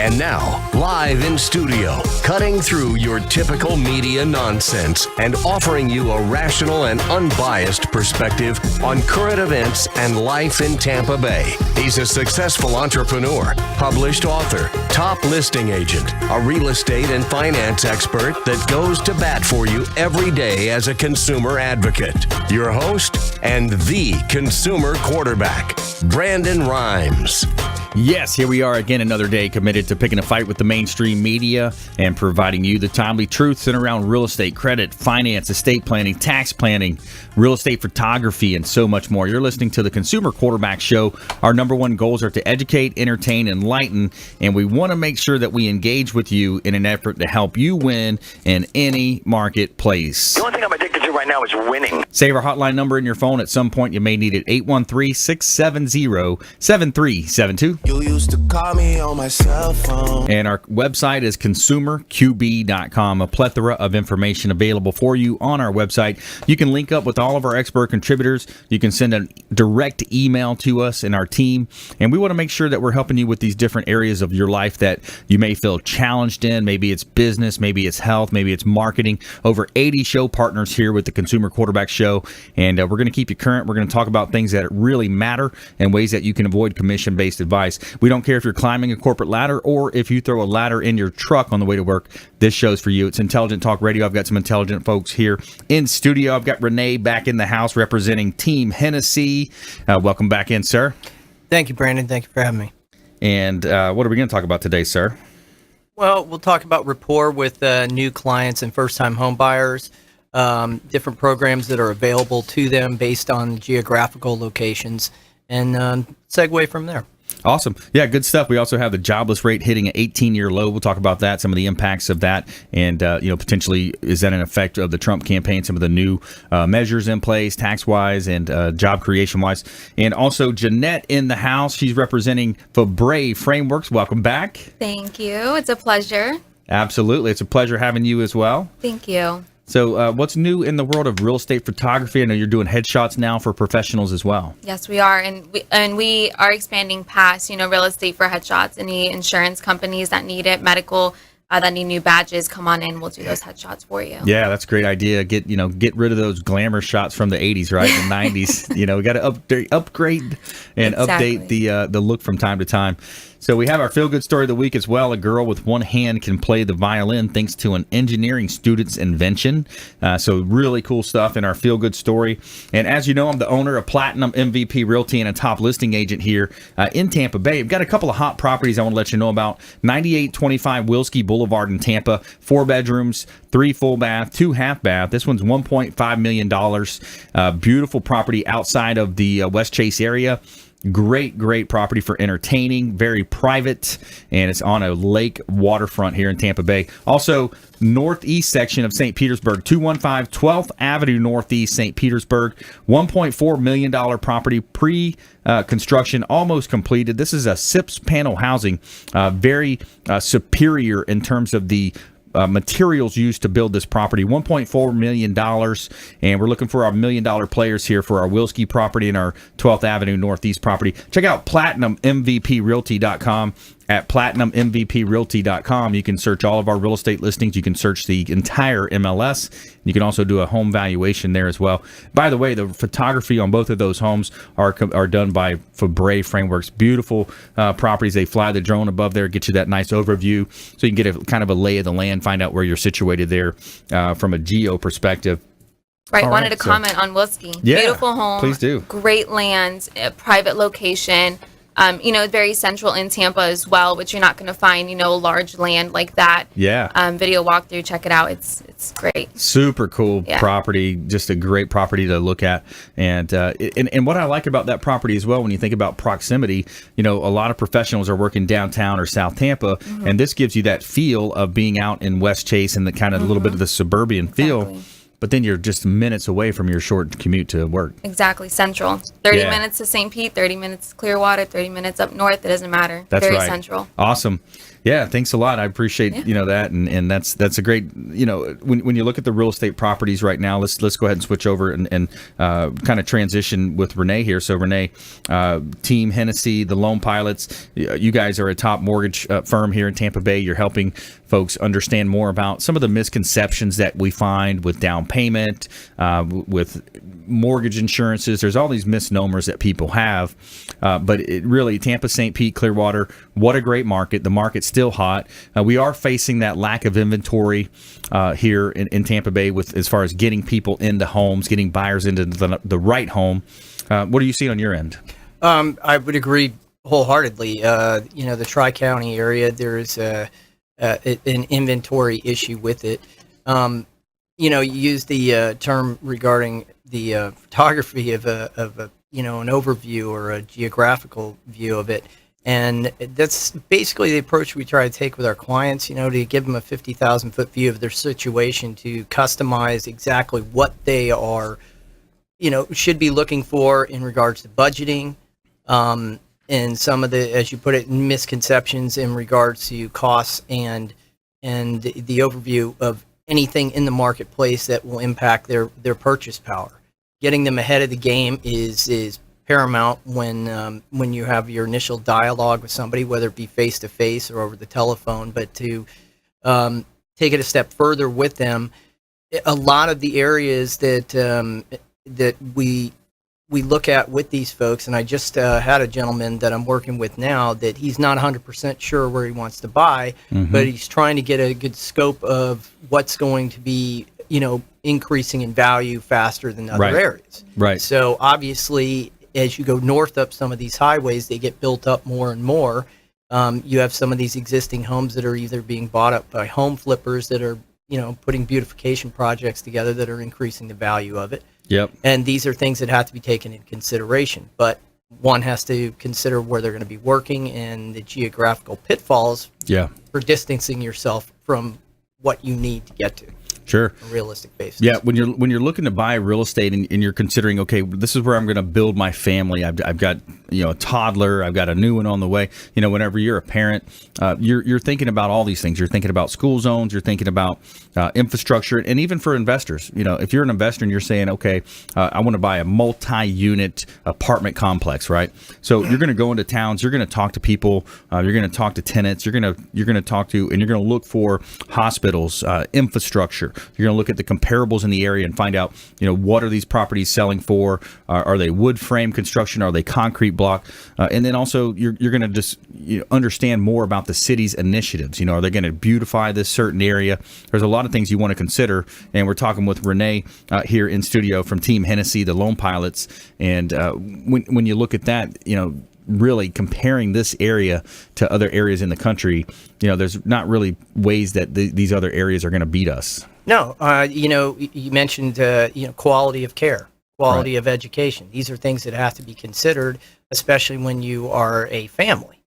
And now, live in studio, cutting through your typical media nonsense and offering you a rational and unbiased perspective on current events and life in Tampa Bay. He's a successful entrepreneur, published author, top listing agent, a real estate and finance expert that goes to bat for you every day as a consumer advocate. Your host and the consumer quarterback, Brandon Rhymes. Yes, here we are again, another day committed to picking a fight with the mainstream media and providing you the timely truth centered around real estate, credit, finance, estate planning, tax planning, real estate photography, and so much more. You're listening to the Consumer Quarterback Show. Our number one goals are to educate, entertain, enlighten, and we want to make sure that we engage with you in an effort to help you win in any marketplace. The only thing I'm addicted to right now is winning. Save our hotline number in your phone. At some point, you may need it. 813-670-7372. You used to call me on my cell phone. And our website is consumerqb.com. A plethora of information available for you on our website. You can link up with all of our expert contributors. You can send a direct email to us and our team. And we want to make sure that we're helping you with these different areas of your life that you may feel challenged in. Maybe it's business, maybe it's health, maybe it's marketing. Over 80 show partners here with the Consumer Quarterback Show. And we're going to keep you current. We're going to talk about things that really matter and ways that you can avoid commission-based advice. We don't care if you're climbing a corporate ladder or if you throw a ladder in your truck on the way to work. This show's for you. It's Intelligent Talk Radio. I've got some intelligent folks here in studio. I've got Rene back in the house representing Team Hennessy. Welcome back in, sir. Thank you, Brandon. Thank you for having me. And what are we going to talk about today, sir? Well, we'll talk about rapport with new clients and first-time home buyers, different programs that are available to them based on geographical locations, and segue from there. Awesome. Yeah, good stuff. We also have the jobless rate hitting an 18-year low. We'll talk about that, some of the impacts of that, and potentially is that an effect of the Trump campaign, some of the new measures in place, tax-wise and job creation-wise. And also Jannete in the house. She's representing Fabre Frameworks. Welcome back. Thank you. It's a pleasure. Absolutely. It's a pleasure having you as well. Thank you. So what's new in the world of real estate photography? I know you're doing headshots now for professionals as well. Yes, we are. And we are expanding past, real estate for headshots. Any insurance companies that need it, medical, that need new badges, come on in. We'll do those headshots for you. Yeah, that's a great idea. Get rid of those glamour shots from the 80s, right? The 90s. We got to upgrade and update the look from time to time. So we have our feel-good story of the week as well. A girl with one hand can play the violin thanks to an engineering student's invention. So really cool stuff in our feel-good story. And as you know, I'm the owner of Platinum MVP Realty and a top listing agent here in Tampa Bay. I've got a couple of hot properties I want to let you know about. 9825 Wilski Boulevard in Tampa. 4 bedrooms, 3 full bath, 2 half bath. This one's $1.5 million. Beautiful property outside of the West Chase area. Great property for entertaining, very private, and it's on a lake waterfront here in Tampa Bay. Also, northeast section of St. Petersburg, 215 12th Avenue Northeast, St. Petersburg, $1.4 million property, pre-construction, almost completed. This is a SIPS panel housing, very superior in terms of the materials used to build this property. $1.4 million, and we're looking for our $1 million players here for our Wilski property and our 12th Avenue Northeast property. Check out PlatinumMVPRealty.com. At PlatinumMVPRealty.com, you can search all of our real estate listings. You can search the entire MLS. You can also do a home valuation there as well. By the way, the photography on both of those homes are done by Fabre Frameworks. Beautiful properties. They fly the drone above there, get you that nice overview, so you can get a kind of a lay of the land, find out where you're situated there from a geo perspective. Right, wanted to comment on Wilski. Yeah, beautiful home. Please do. Great land, private location. Very central in Tampa as well, which you're not going to find, large land like that. Yeah. Video walkthrough, check it out. It's great. Super cool property, just a great property to look at. And what I like about that property as well, when you think about proximity, a lot of professionals are working downtown or South Tampa, and this gives you that feel of being out in West Chase and the kind of a little bit of the suburban feel. But then you're just minutes away from your short commute to work. Exactly. Central. 30 minutes to St. Pete, 30 minutes to Clearwater, 30 minutes up north. It doesn't matter. That's very right. central. Awesome. Yeah, thanks a lot. I appreciate that, and that's a great when you look at the real estate properties right now. Let's go ahead and switch over and kind of transition with Rene here. So Rene, Team Hennessy, the Loan Pilots, you guys are a top mortgage firm here in Tampa Bay. You're helping folks understand more about some of the misconceptions that we find with down payment, with mortgage insurances. There's all these misnomers that people have, but it really, Tampa, St. Pete, Clearwater, what a great market. The market's still hot. We are facing that lack of inventory here in Tampa Bay with as far as getting people into homes, getting buyers into the right home. What do you see on your end? I would agree wholeheartedly. The Tri-County area, there's an inventory issue with it. You use the term regarding the photography of an overview or a geographical view of it. And that's basically the approach we try to take with our clients, to give them a 50,000-foot view of their situation, to customize exactly what they are, should be looking for in regards to budgeting, and some of the, as you put it, misconceptions in regards to costs and the overview of anything in the marketplace that will impact their purchase power. Getting them ahead of the game is paramount when you have your initial dialogue with somebody, whether it be face to face or over the telephone. But to take it a step further with them, a lot of the areas that we look at with these folks, and I just had a gentleman that I'm working with now that he's not 100% sure where he wants to buy, but he's trying to get a good scope of what's going to be, increasing in value faster than other areas. Right. So obviously, as you go north up some of these highways, they get built up more and more. You have some of these existing homes that are either being bought up by home flippers that are, putting beautification projects together that are increasing the value of it. Yep. And these are things that have to be taken into consideration. But one has to consider where they're going to be working and the geographical pitfalls for distancing yourself from what you need to get to. Sure. A realistic basis. Yeah, when you're looking to buy real estate and you're considering, okay, this is where I'm going to build my family. I've got a toddler. I've got a new one on the way. Whenever you're a parent, you're thinking about all these things. You're thinking about school zones. You're thinking about infrastructure, and even for investors. If you're an investor and you're saying, okay, I want to buy a multi-unit apartment complex, right? So you're going to go into towns. You're going to talk to people. You're going to talk to tenants. You're going to talk to, and you're going to look for hospitals, infrastructure. You're going to look at the comparables in the area and find out, what are these properties selling for? Are they wood frame construction? Are they concrete block? And then also you're going to just understand more about the city's initiatives. Are they going to beautify this certain area? There's a lot of things you want to consider. And we're talking with Rene here in studio from Team Hennessy, the Loan Pilots. And when you look at that, really comparing this area to other areas in the country, there's not really ways that these other areas are going to beat us. No, you mentioned, quality of care, quality of education. These are things that have to be considered, especially when you are a family.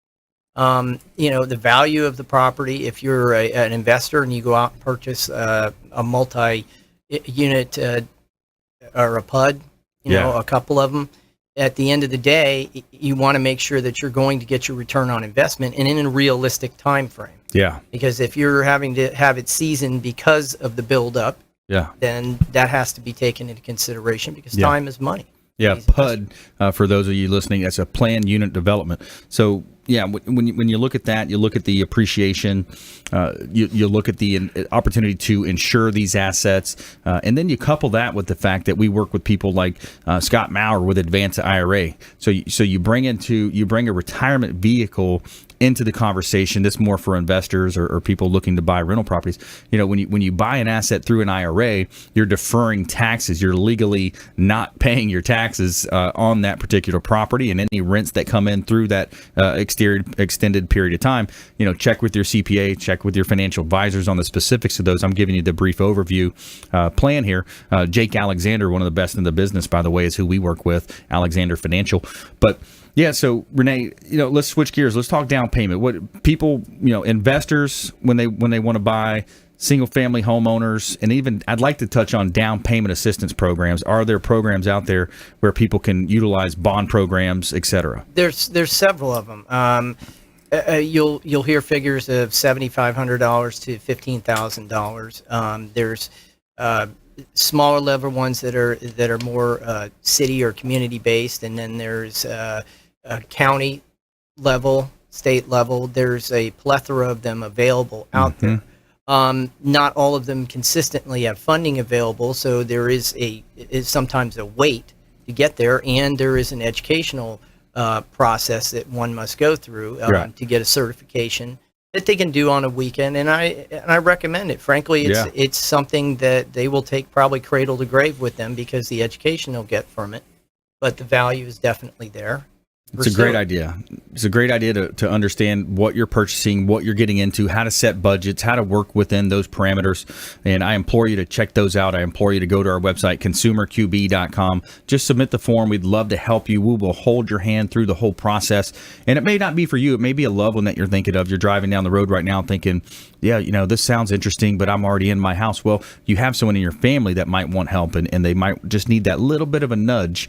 The value of the property, if you're an investor and you go out and purchase a multi-unit or a PUD, a couple of them, at the end of the day, you want to make sure that you're going to get your return on investment and in a realistic time frame. Yeah. Because if you're having to have it seasoned because of the buildup, then that has to be taken into consideration because time is money. Yeah, PUD, for those of you listening, that's a planned unit development. So, when you look at that, you look at the appreciation, you look at the opportunity to insure these assets, and then you couple that with the fact that we work with people like Scott Maurer with Advance IRA. So you bring a retirement vehicle into the conversation. That's more for investors or people looking to buy rental properties. When you buy an asset through an IRA, you're deferring taxes. You're legally not paying your taxes on that particular property, and any rents that come in through that extended period of time. Check with your CPA, check with your financial advisors on the specifics of those. I'm giving you the brief overview plan here. Jake Alexander, one of the best in the business, by the way, is who we work with, Alexander Financial. But yeah, so Rene, let's switch gears. Let's talk down payment. What people, investors, when they want to buy, single-family homeowners, and even I'd like to touch on down payment assistance programs. Are there programs out there where people can utilize bond programs, et cetera? There's several of them. You'll hear figures of $7,500 to $15,000. There's smaller level ones that are more city or community based, and then there's a county level, state level. There's a plethora of them available out there. Not all of them consistently have funding available, so there is sometimes a wait to get there, and there is an educational process that one must go through to get a certification that they can do on a weekend, and I recommend it. Frankly, it's something that they will take probably cradle to grave with them because the education they'll get from it, but the value is definitely there. It's a great idea. It's a great idea to understand what you're purchasing, what you're getting into, how to set budgets, how to work within those parameters. And I implore you to check those out. I implore you to go to our website, consumerqb.com. Just submit the form. We'd love to help you. We will hold your hand through the whole process. And it may not be for you. It may be a loved one that you're thinking of. You're driving down the road right now thinking, yeah, this sounds interesting, but I'm already in my house. Well, you have someone in your family that might want help, and they might just need that little bit of a nudge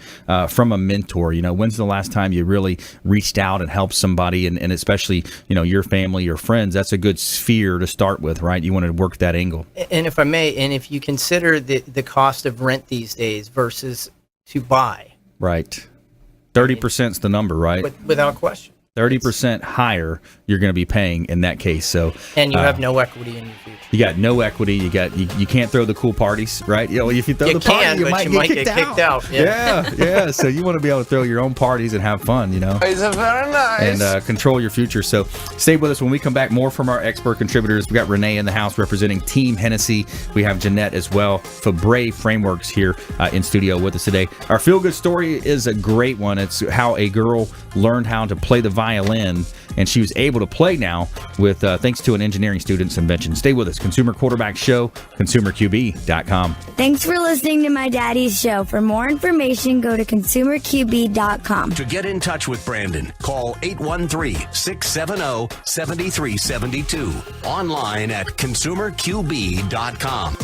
from a mentor. When's the last time you really reached out and helped somebody, and especially your family, your friends? That's a good sphere to start with, right? You want to work that angle. And if I may, and if you consider the cost of rent these days versus to buy, right, 30% is the number, right? Without question. 30% higher you're going to be paying in that case. So, and you have no equity in your future. You got no equity. You can't throw the cool parties, right? If you throw the party, you might get kicked out. Yeah. So you want to be able to throw your own parties and have fun, It's very nice. And control your future. So stay with us when we come back. More from our expert contributors. We got Renee in the house representing Team Hennessy. We have Jannete as well. Fabre Frameworks here in studio with us today. Our feel good story is a great one. It's how a girl learned how to play the violin, and she was able to play now with thanks to an engineering student's invention. Stay with us. Consumer Quarterback Show, consumerqb.com. Thanks for listening to my daddy's show. For more information, go to consumerqb.com. To get in touch with Brandon, call 813-670-7372. Online at consumerqb.com.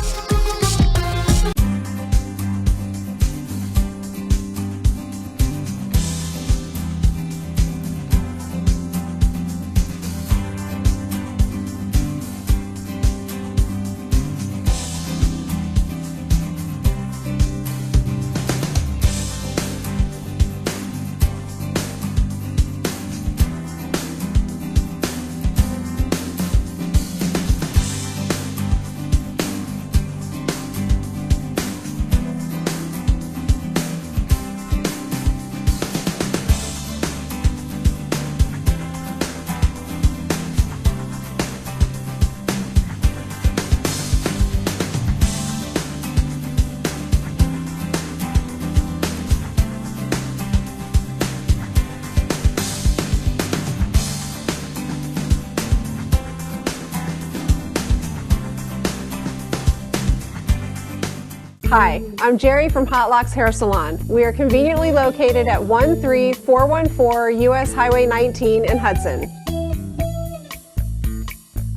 Hi, I'm Jerry from Hot Locks Hair Salon. We are conveniently located at 13414 US Highway 19 in Hudson.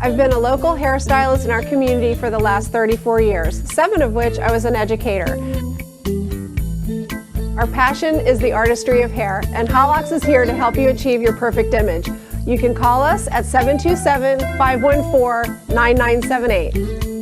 I've been a local hairstylist in our community for the last 34 years, 7 of which I was an educator. Our passion is the artistry of hair, and Hot Locks is here to help you achieve your perfect image. You can call us at 727-514-9978.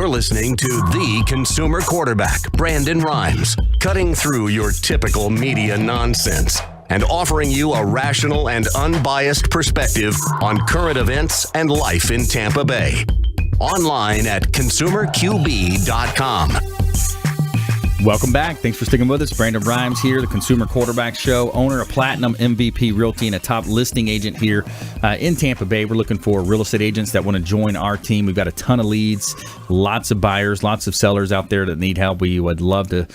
You're listening to the consumer quarterback, Brandon Rhymes, cutting through your typical media nonsense and offering you a rational and unbiased perspective on current events and life in Tampa Bay. Online at consumerqb.com. Welcome back. Thanks for sticking with us. Brandon Rhymes here, the Consumer Quarterback Show, owner of Platinum MVP Realty and a top listing agent here in Tampa Bay. We're looking for real estate agents that want to join our team. We've got a ton of leads, lots of buyers, lots of sellers out there that need help. We would love to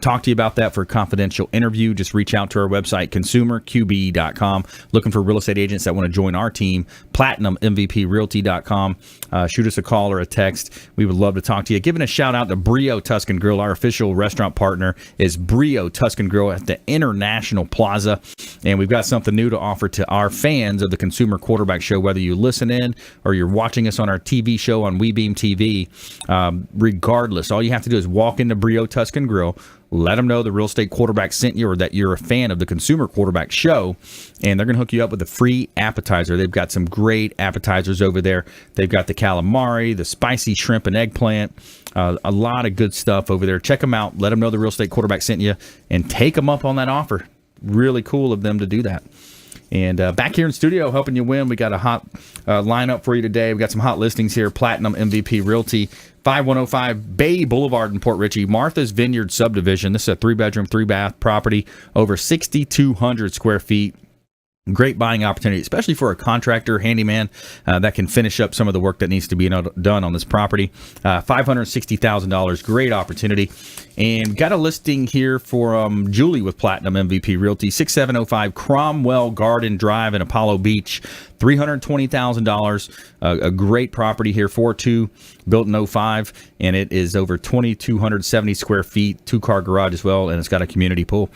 talk to you about that for a confidential interview. Just reach out to our website, consumerqb.com. Looking for real estate agents that want to join our team, platinummvprealty.com. Shoot us a call or a text. We would love to talk to you. Giving a shout out to Brio Tuscan Grill. Our official restaurant partner is Brio Tuscan Grill at the International Plaza. And we've got something new to offer to our fans of the Consumer Quarterback Show, whether you listen in or you're watching us on our TV show on WeBeam TV. Regardless, all you have to do is walk into Brio Tuscan Grill, let them know the real estate quarterback sent you or that you're a fan of the Consumer Quarterback Show, and they're going to hook you up with a free appetizer. They've got some great appetizers over there. They've got the calamari, the spicy shrimp and eggplant, a lot of good stuff over there. Check them out. Let them know the real estate quarterback sent you, and take them up on that offer. Really cool of them to do that. And back here in studio helping you win, we got a hot lineup for you today. We got some hot listings here. Platinum MVP Realty, 5105 Bay Boulevard in Port Richey, Martha's Vineyard subdivision. This is a 3-bedroom, 3-bath property, over 6,200 square feet. Great buying opportunity, especially for a contractor, handyman that can finish up some of the work that needs to be done on this property. $560,000, great opportunity. And got a listing here for Julie with Platinum MVP Realty, 6705 Cromwell Garden Drive in Apollo Beach, $320,000. A great property here, 4.2, built in 05, and it is over 2,270 square feet, 2-car garage as well, and it's got a community pool.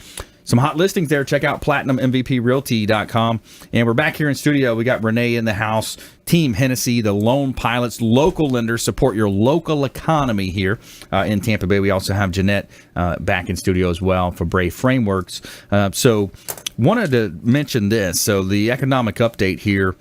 Some hot listings there. Check out platinummvprealty.com. And we're back here in studio. We got Rene in the house. Team Hennessy, the Loan Pilots, local lenders, support your local economy here in Tampa Bay. We also have Jannete back in studio as well for Brave Frameworks. So wanted to mention this. So the economic update here,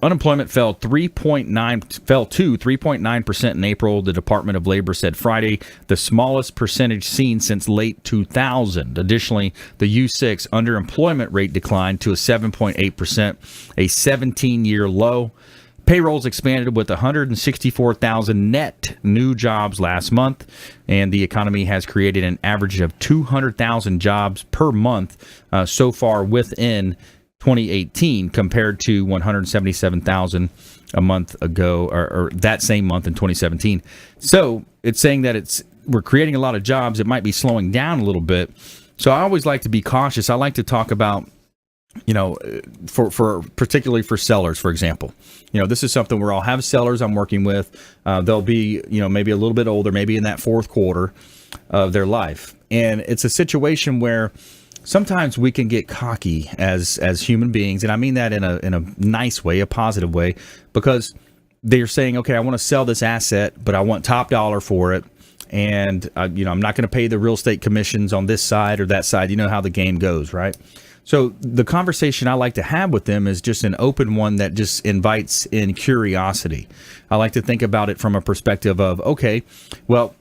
unemployment fell to 3.9% in April. The Department of Labor said Friday, the smallest percentage seen since late 2000. Additionally, the U6 underemployment rate declined to a 7.8%, a 17-year low. Payrolls expanded with 164,000 net new jobs last month, and the economy has created an average of 200,000 jobs per month so far within 2018 compared to 177,000 a month ago, or that same month in 2017. So it's saying that we're creating a lot of jobs. It might be slowing down a little bit. So I always like to be cautious. I like to talk about, for particularly for sellers, for example. This is something where I'll have sellers I'm working with. They'll be, maybe a little bit older, maybe in that fourth quarter of their life. And it's a situation where sometimes we can get cocky as human beings, and I mean that in a nice way, a positive way, because they're saying, okay, I want to sell this asset, but I want top dollar for it, and I'm not going to pay the real estate commissions on this side or that side. You know how the game goes, right? So the conversation I like to have with them is just an open one that just invites in curiosity. I like to think about it from a perspective of, okay, well,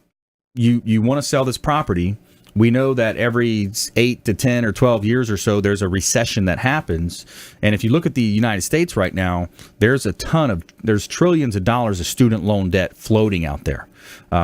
you want to sell this property. We know that every 8 to 10 or 12 years or so, there's a recession that happens. And if you look at the United States right now, there's trillions of dollars of student loan debt floating out there.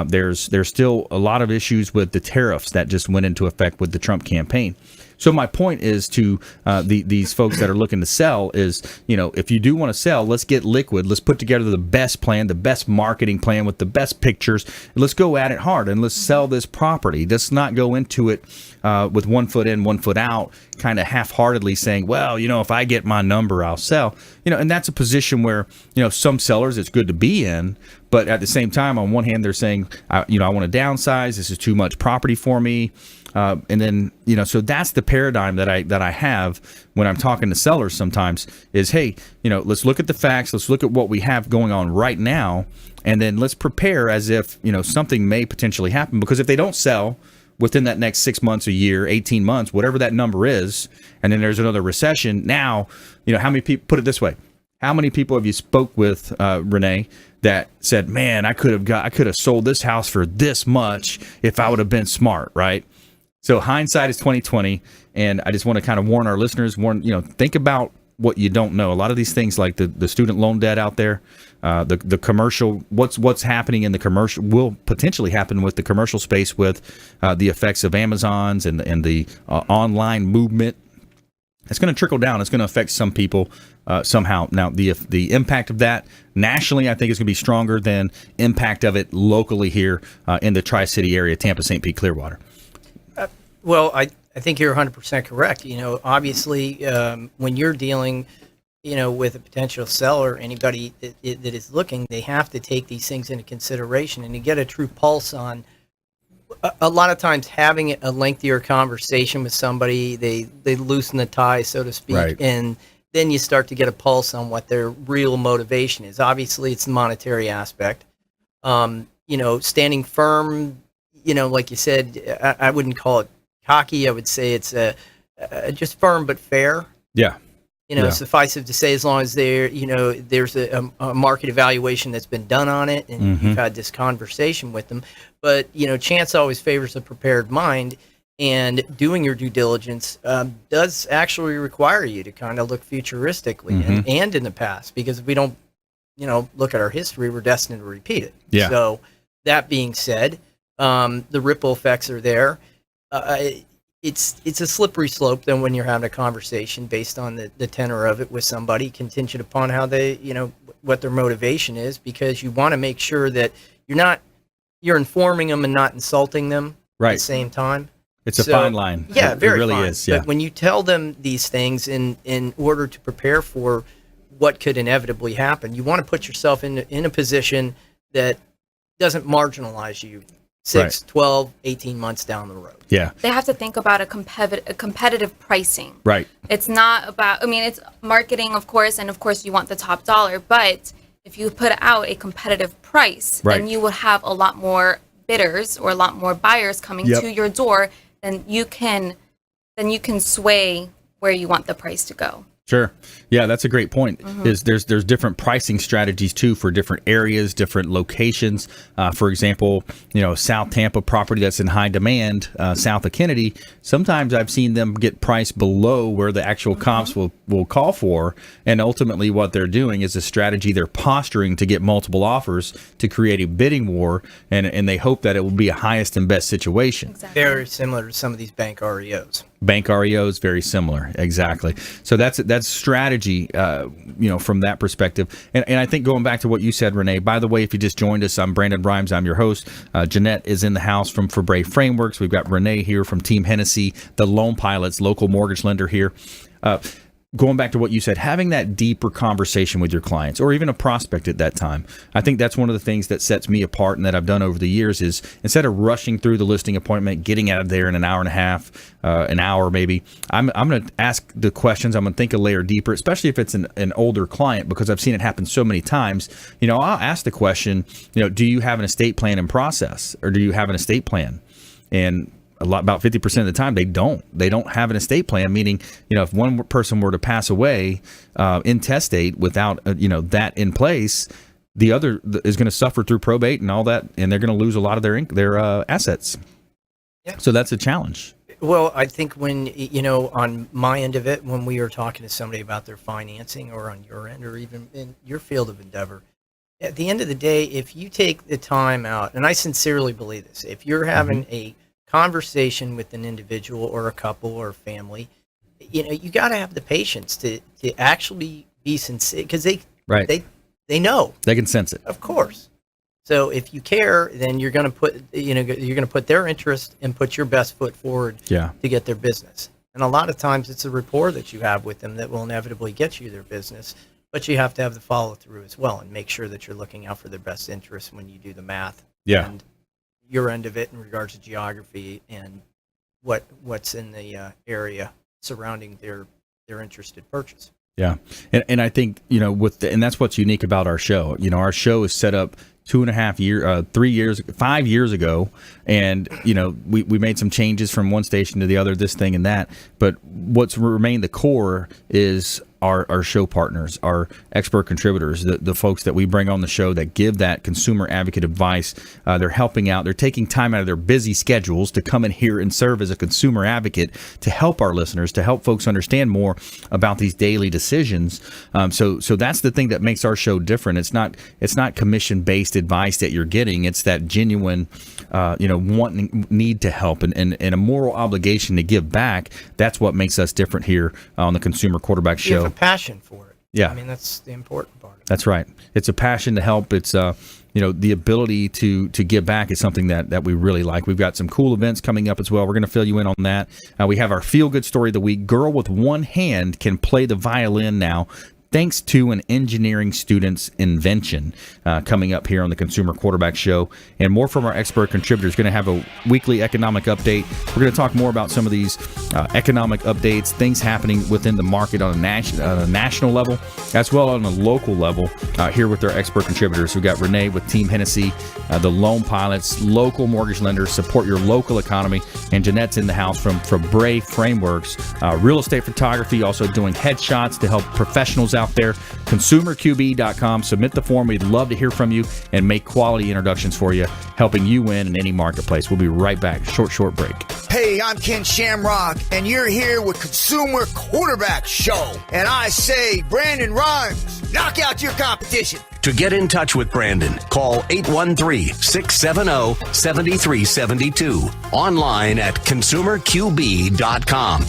There's still a lot of issues with the tariffs that just went into effect with the Trump campaign. So my point is to these folks that are looking to sell is, if you do want to sell, let's get liquid. Let's put together the best plan, the best marketing plan with the best pictures. Let's go at it hard and let's sell this property. Let's not go into it with 1 foot in, 1 foot out, kind of half-heartedly saying, well, if I get my number, I'll sell. And that's a position where, some sellers it's good to be in. But at the same time, on one hand, they're saying, I want to downsize. This is too much property for me. And then, so that's the paradigm that I have when I'm talking to sellers sometimes is, hey, let's look at the facts. Let's look at what we have going on right now. And then let's prepare as if, something may potentially happen. Because if they don't sell within that next 6 months, a year, 18 months, whatever that number is, and then there's another recession, now, how many people, put it this way, How many people have you spoke with, Rene, that said, "Man, I could have sold this house for this much if I would have been smart," right? So hindsight is 2020, and I just want to kind of warn our listeners, think about what you don't know. A lot of these things, like the student loan debt out there, the commercial, what's happening in the commercial will potentially happen with the commercial space with the effects of Amazon's and the online movement. It's going to trickle down. It's going to affect some people somehow. Now, the impact of that nationally, I think, is going to be stronger than impact of it locally here in the Tri-City area, Tampa, St. Pete, Clearwater. Well, I think you're 100% correct. Obviously, when you're dealing, with a potential seller, anybody that is looking, they have to take these things into consideration and to get a true pulse on. A lot of times, having a lengthier conversation with somebody, they loosen the tie, so to speak, right. And then you start to get a pulse on what their real motivation is. Obviously, it's the monetary aspect. Standing firm. Like you said, I wouldn't call it cocky. I would say it's just firm but fair. Yeah. Suffice it to say, as long as there's a market evaluation that's been done on it, and you've had this conversation with them. But chance always favors a prepared mind, and doing your due diligence does actually require you to kind of look futuristically and in the past, because if we don't, look at our history, we're destined to repeat it. Yeah. So that being said, the ripple effects are there. It's a slippery slope then when you're having a conversation based on the tenor of it with somebody, contingent upon how they, what their motivation is, because you want to make sure that you're informing them and not insulting them at the same time. It's a fine line. Yeah, very it really fine. is. Yeah. But when you tell them these things in order to prepare for what could inevitably happen, you want to put yourself in a position that doesn't marginalize you 6, 12, 18 months down the road. Yeah. They have to think about a competitive pricing. Right. It's not about, it's marketing, of course, and of course you want the top dollar, but if you put out a competitive price, then you will have a lot more bidders or a lot more buyers coming to your door, then you can sway where you want the price to go. Sure. Yeah, that's a great point. There's different pricing strategies too for different areas, different locations. For example, South Tampa property that's in high demand, south of Kennedy. Sometimes I've seen them get priced below where the actual comps will call for, and ultimately what they're doing is a strategy. They're posturing to get multiple offers to create a bidding war, and they hope that it will be a highest and best situation. Exactly. Very similar to some of these bank REOs. Bank REOs, very similar, exactly. So that's strategy, from that perspective. And I think going back to what you said, Rene. By the way, if you just joined us, I'm Brandon Rhymes. I'm your host. Jannete is in the house from Fabre Frameworks. We've got Rene here from Team Hennessy, the Loan Pilots, local mortgage lender here. Going back to what you said, having that deeper conversation with your clients or even a prospect at that time, I think that's one of the things that sets me apart and that I've done over the years is instead of rushing through the listing appointment, getting out of there in an hour and a half, an hour maybe, I'm going to ask the questions. I'm going to think a layer deeper, especially if it's an older client, because I've seen it happen so many times. I'll ask the question, do you have an estate plan in process, or do you have an estate plan? And about 50% of the time, they don't have an estate plan, meaning, if one person were to pass away intestate without, that in place, the other is going to suffer through probate and all that, and they're going to lose a lot of their assets. Yeah. So that's a challenge. Well, I think when, on my end of it, when we are talking to somebody about their financing, or on your end, or even in your field of endeavor, at the end of the day, if you take the time out, and I sincerely believe this, if you're having a conversation with an individual or a couple or a family, you got to have the patience to actually be sincere, because they know, they can sense it, of course. So if you care, then you're going to put their interest and put your best foot forward to get their business. And a lot of times it's a rapport that you have with them that will inevitably get you their business, but you have to have the follow through as well and make sure that you're looking out for their best interest when you do the math. Yeah. And your end of it in regards to geography and what's in the area surrounding their interested purchase. Yeah. And I think, and that's what's unique about our show. Our show is set up 5 years ago, and we made some changes from one station to the other, this thing and that. But what's remained the core is our show partners, our expert contributors, the folks that we bring on the show that give that consumer advocate advice. They're helping out. They're taking time out of their busy schedules to come in here and serve as a consumer advocate to help our listeners, to help folks understand more about these daily decisions. So that's the thing that makes our show different. It's not commission-based advice that you're getting. It's that genuine, need to help and a moral obligation to give back. That's what makes us different here on the Consumer Quarterback Show. You have a passion for it. Yeah. I mean, that's the important part. That's right. It's a passion to help. It's the ability to give back is something that we really like. We've got some cool events coming up as well. We're going to fill you in on that. We have our feel good story of the week. Girl with one hand can play the violin now, thanks to an engineering student's invention, coming up here on the Consumer Quarterback Show. And more from our expert contributors. Going to have a weekly economic update. We're going to talk more about some of these economic updates, things happening within the market on a national level, as well on a local level, here with our expert contributors. We've got Rene with Team Hennessy, the Loan Pilots, local mortgage lenders, support your local economy, and Janette's in the house from Brave Frameworks, real estate photography, also doing headshots to help professionals out there. ConsumerQB.com. Submit the form. We'd love to hear from you and make quality introductions for you, helping you win in any marketplace. We'll be right back. Short break. Hey, I'm Ken Shamrock, and you're here with Consumer Quarterback Show. And I say, Brandon Rhymes, knock out your competition. To get in touch with Brandon, call 813-670-7372. Online at ConsumerQB.com.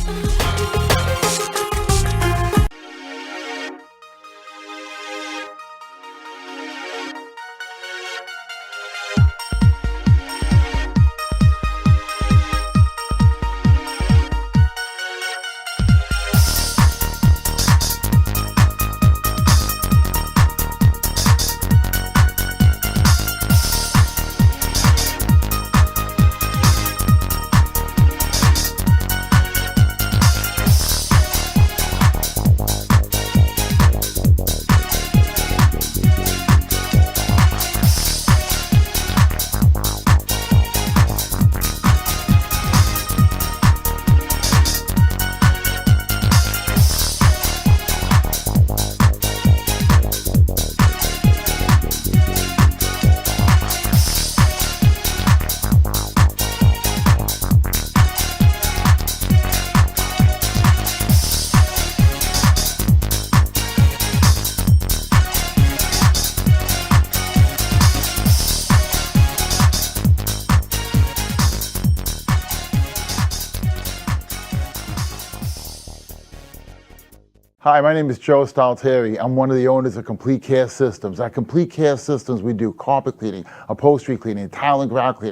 Hi, my name is Joe Stalteri. I'm one of the owners of Complete Care Systems. At Complete Care Systems, we do carpet cleaning, upholstery cleaning, tile and grout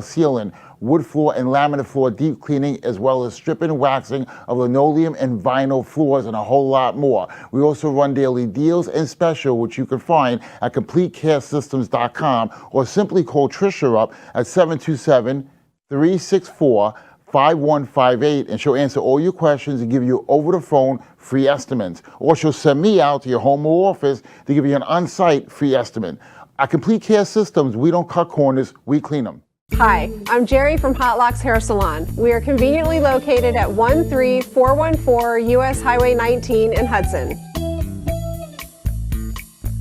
sealing, wood floor and laminate floor deep cleaning, as well as stripping and waxing of linoleum and vinyl floors, and a whole lot more. We also run daily deals and special, which you can find at CompleteCareSystems.com, or simply call Trisha up at 727-364-5158, and she'll answer all your questions and give you over the phone free estimates. Or she'll send me out to your home or office to give you an on-site free estimate. At Complete Care Systems, we don't cut corners, we clean them. Hi, I'm Jerry from Hot Locks Hair Salon. We are conveniently located at 13414 US Highway 19 in Hudson.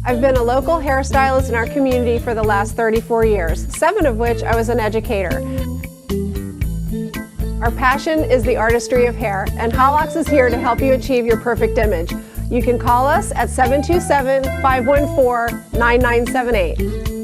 I've been a local hairstylist in our community for the last 34 years, 7 of which I was an educator. Our passion is the artistry of hair, and Hot Locks is here to help you achieve your perfect image. You can call us at 727-514-9978.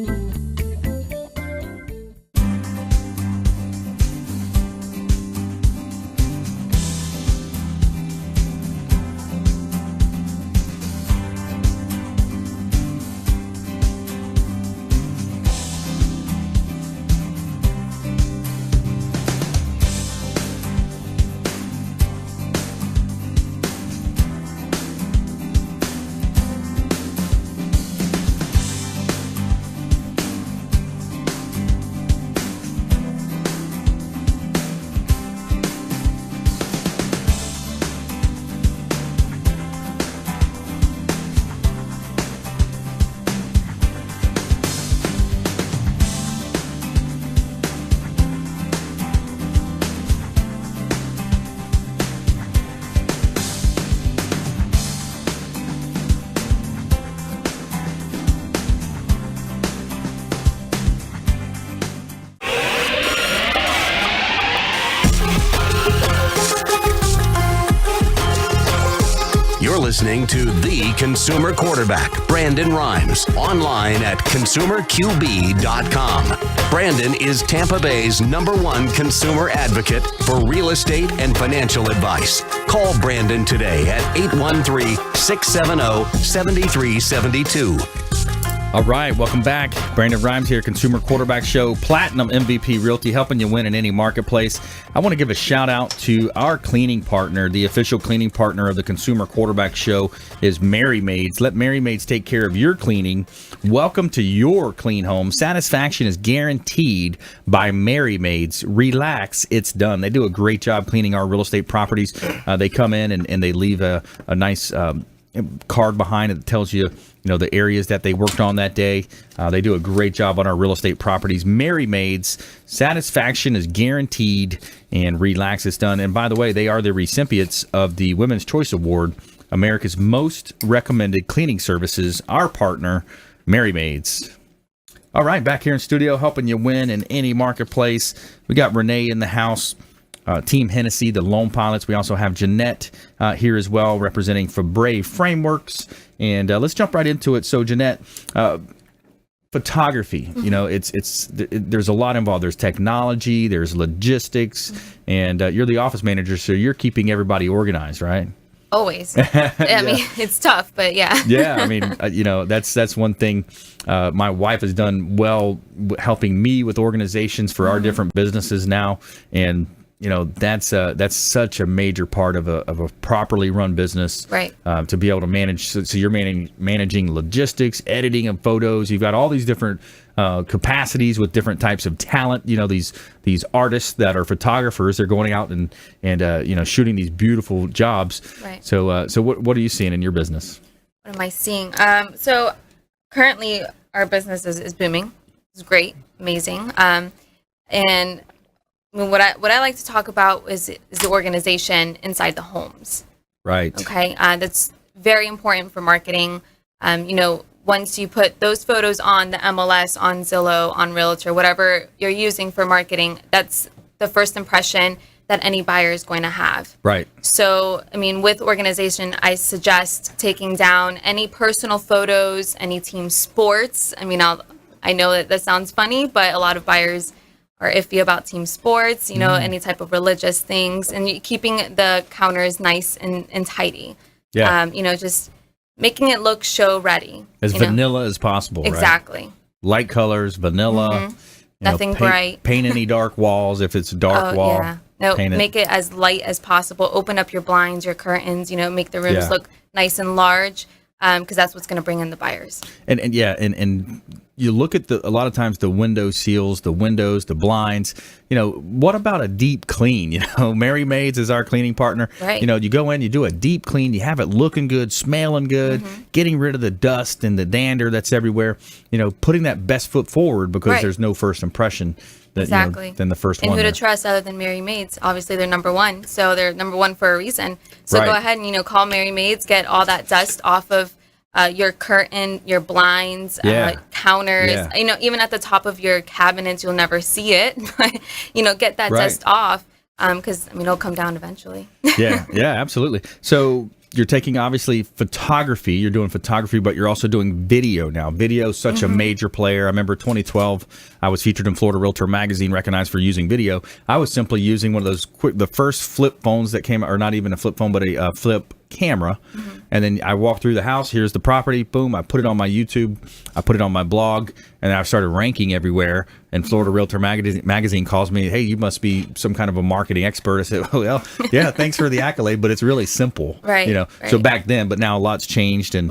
listening to the consumer quarterback, Brandon Rhymes, online at consumerqb.com. Brandon is Tampa Bay's #1 consumer advocate for real estate and financial advice. Call Brandon today at 813-670-7372. All right, welcome back. Brandon Rhymes here, Consumer Quarterback Show, Platinum MVP Realty, helping you win in any marketplace. I want to give a shout out to our cleaning partner. The official cleaning partner of the Consumer Quarterback Show is Mary Maids. Let Mary Maids take care of your cleaning. Welcome to your clean home. Satisfaction is guaranteed by Mary Maids. Relax, it's done. They do a great job cleaning our real estate properties. They come in and they leave a nice card behind it that tells you, the areas that they worked on that day. They do a great job on our real estate properties. Mary Maids, satisfaction is guaranteed, and relax, it's done. And by the way, they are the recipients of the Women's Choice Award, America's most recommended cleaning services. Our partner, Mary Maids. All right, back here in studio, helping you win in any marketplace. We got Rene in the house. Team Hennessy, the Loan Pilots. We also have Jannete here as well, representing Fabre Frameworks. And let's jump right into it. So, Jannete, photography. There's a lot involved. There's technology, there's logistics, and you're the office manager, so you're keeping everybody organized, right? Always. I mean, it's tough, but yeah. Yeah, I mean, that's one thing my wife has done well, helping me with organizations for our different businesses now, and that's such a major part of a properly run business, right? To be able to manage. So you're managing logistics, editing of photos. You've got all these different capacities with different types of talent. These artists that are photographers. They're going out and shooting these beautiful jobs. Right. So what are you seeing in your business? What am I seeing? So currently our business is booming. It's great, amazing, and what I like to talk about is the organization inside the homes. Right. Okay. That's very important for marketing. Once you put those photos on the MLS, on Zillow, on Realtor, whatever you're using for marketing, that's the first impression that any buyer is going to have. Right. So, I mean, with organization, I suggest taking down any personal photos, any team sports. I mean, I know that sounds funny, but a lot of buyers are iffy about team sports, any type of religious things, and keeping the counters nice and tidy. Yeah. Just making it look show ready. As vanilla as possible, exactly. Right? Light colors, vanilla. Mm-hmm. Nothing bright. Paint any dark walls if it's a dark wall. Yeah. No, make it as light as possible. Open up your blinds, your curtains, make the rooms look nice and large, because that's what's going to bring in the buyers. And you look at a lot of times the window seals, the windows, the blinds. What about a deep clean? Mary Maids is our cleaning partner. Right. You go in, you do a deep clean, you have it looking good, smelling good, getting rid of the dust and the dander that's everywhere. Putting that best foot forward, because there's no first impression than the first one. And who to trust other than Mary Maids? Obviously, they're #1, so they're #1 for a reason. So go ahead and call Mary Maids, get all that dust off of your curtain, your blinds, counters, even at the top of your cabinets, you'll never see it, but, get that dust off, because, it'll come down eventually. Yeah, absolutely. So you're taking, obviously, photography. You're doing photography, but you're also doing video now. Video is such a major player. I remember 2012, I was featured in Florida Realtor Magazine, recognized for using video. I was simply using one of those the first flip phones that came, or not even a flip phone, but a flip camera. And then I walked through the house. Here's the property. Boom. I put it on my YouTube. I put it on my blog, and I started ranking everywhere. And Florida Realtor Magazine calls me, "Hey, you must be some kind of a marketing expert." I said, "Oh, well, yeah, thanks for the accolade, but it's really simple." Right. So back then, but now a lot's changed, and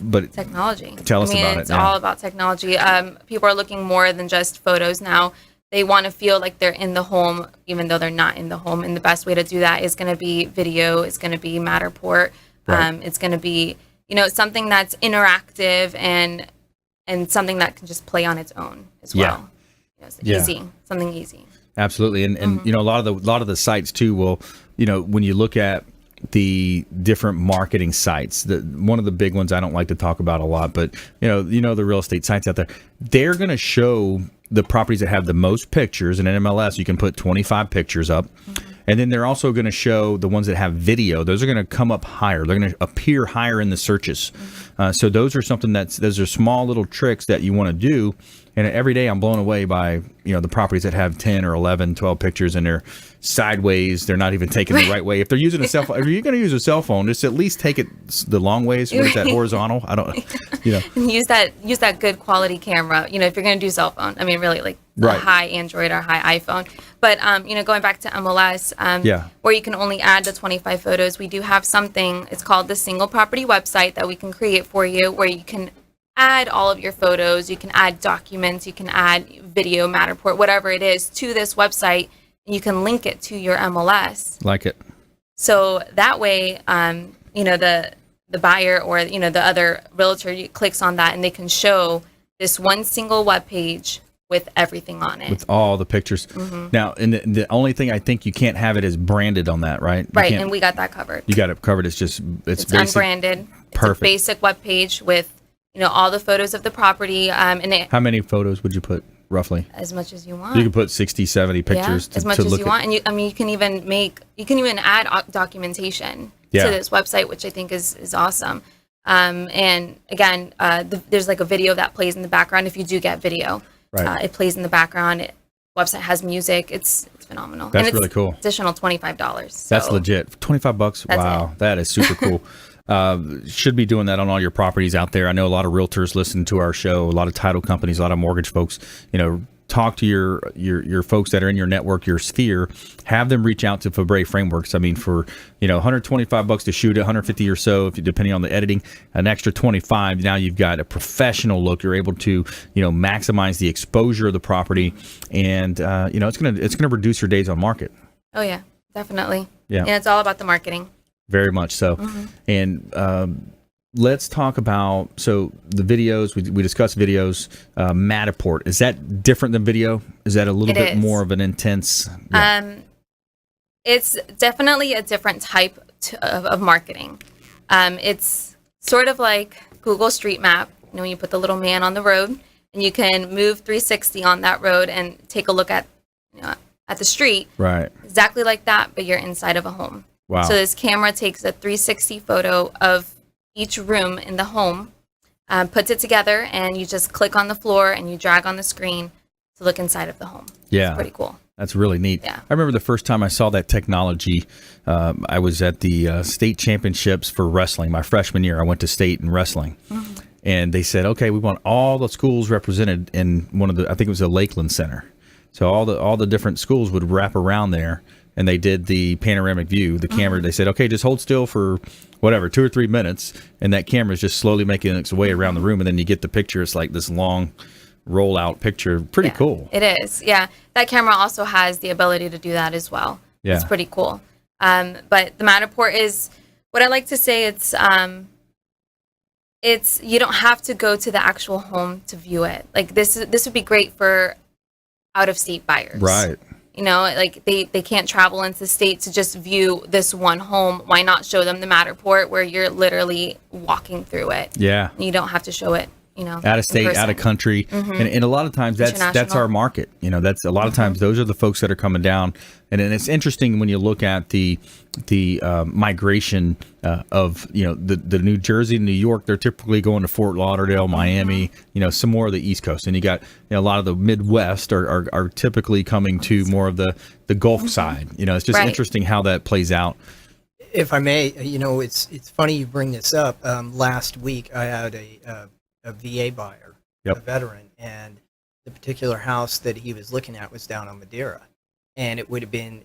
but technology. Tell us about it. It's all about technology. People are looking more than just photos now. They want to feel like they're in the home, even though they're not in the home. And the best way to do that is going to be video. It's going to be Matterport. Right. It's going to be, something that's interactive and something that can just play on its own as well. Easy, something easy. Absolutely, and a lot of the sites too will, when you look at the different marketing sites, one of the big ones I don't like to talk about a lot, but the real estate sites out there, they're going to show the properties that have the most pictures. In MLS, you can put 25 pictures up. And then they're also going to show the ones that have video. Those are going to come up higher. They're going to appear higher in the searches. So those are those are small little tricks that you want to do. And every day I'm blown away by, the properties that have 10 or 11, 12 pictures and they're sideways. They're not even taken the right way. If they're using a cell phone, if you're going to use a cell phone, just at least take it the long ways. What is that, horizontal? I don't know. Use that good quality camera, if you're going to do cell phone. I mean, really, like a high Android or high iPhone. But, going back to MLS, where you can only add the 25 photos, we do have something, it's called the single property website that we can create for you, where you can add all of your photos, you can add documents, you can add video, Matterport, whatever it is, to this website, and you can link it to your MLS. Like it. So that way, the buyer or, the other realtor clicks on that and they can show this one single web page with everything on it. With all the pictures. Now, and the only thing I think you can't have it is branded on that, right? Right, and we got that covered. You got it covered. It's just, it's basic, unbranded. Perfect. It's a basic web page with, all the photos of the property. How many photos would you put, roughly? As much as you want. You can put 60, 70 pictures as much as you want. And you can even add documentation to this website, which I think is awesome. And again, there's like a video that plays in the background if you do get video. Right. It plays in the background. Website has music. It's phenomenal. That's really cool. Additional $25. So that's legit. $25. Wow, that is super cool. Should be doing that on all your properties out there. I know a lot of realtors listen to our show, a lot of title companies, a lot of mortgage folks. Talk to your folks that are in your network, your sphere. Have them reach out to Fabre Frameworks. I mean, for $125 to shoot it, $150 or so, if depending on the editing, an extra $25. Now you've got a professional look. You're able to maximize the exposure of the property, and it's gonna reduce your days on market. Oh yeah, definitely. Yeah, and it's all about the marketing. Very much so. And let's talk about, so the videos, we discussed videos. Matterport, is that different than video? Is that a little bit more of an intense? Yeah. It's definitely a different type of marketing. It's sort of like Google Street Map. You put the little man on the road and you can move 360 on that road and take a look at the street. Right. Exactly like that, but you're inside of a home. Wow. So this camera takes a 360 photo of each room in the home, puts it together, and you just click on the floor and you drag on the screen to look inside of the home. Yeah. It's pretty cool. That's really neat. Yeah. I remember the first time I saw that technology, I was at the state championships for wrestling. My freshman year, I went to state in wrestling. And they said, okay, we want all the schools represented in one of the, I think it was the Lakeland Center. So all the different schools would wrap around there. And they did the panoramic view, the camera. They said, okay, just hold still for whatever, 2 or 3 minutes. And that camera is just slowly making its way around the room. And then you get the picture. It's like this long rollout picture. Pretty cool. It is. Yeah. That camera also has the ability to do that as well. Yeah. It's pretty cool. But the Matterport is, what I like to say, it's you don't have to go to the actual home to view it. Like this would be great for out-of-state buyers. Right. Like they can't travel into the state to just view this one home. Why not show them the Matterport where you're literally walking through it? Yeah. And you don't have to show it, out of state, out of country. And a lot of times that's our market. That's a lot of times those are the folks that are coming down. And it's interesting when you look at the migration of, the New Jersey, New York, they're typically going to Fort Lauderdale, Miami, some more of the East Coast. And you got a lot of the Midwest are typically coming to more of the Gulf side. It's just interesting how that plays out. If I may, it's funny you bring this up. Last week I had a VA buyer, a veteran, and the particular house that he was looking at was down on Madeira. And it would have been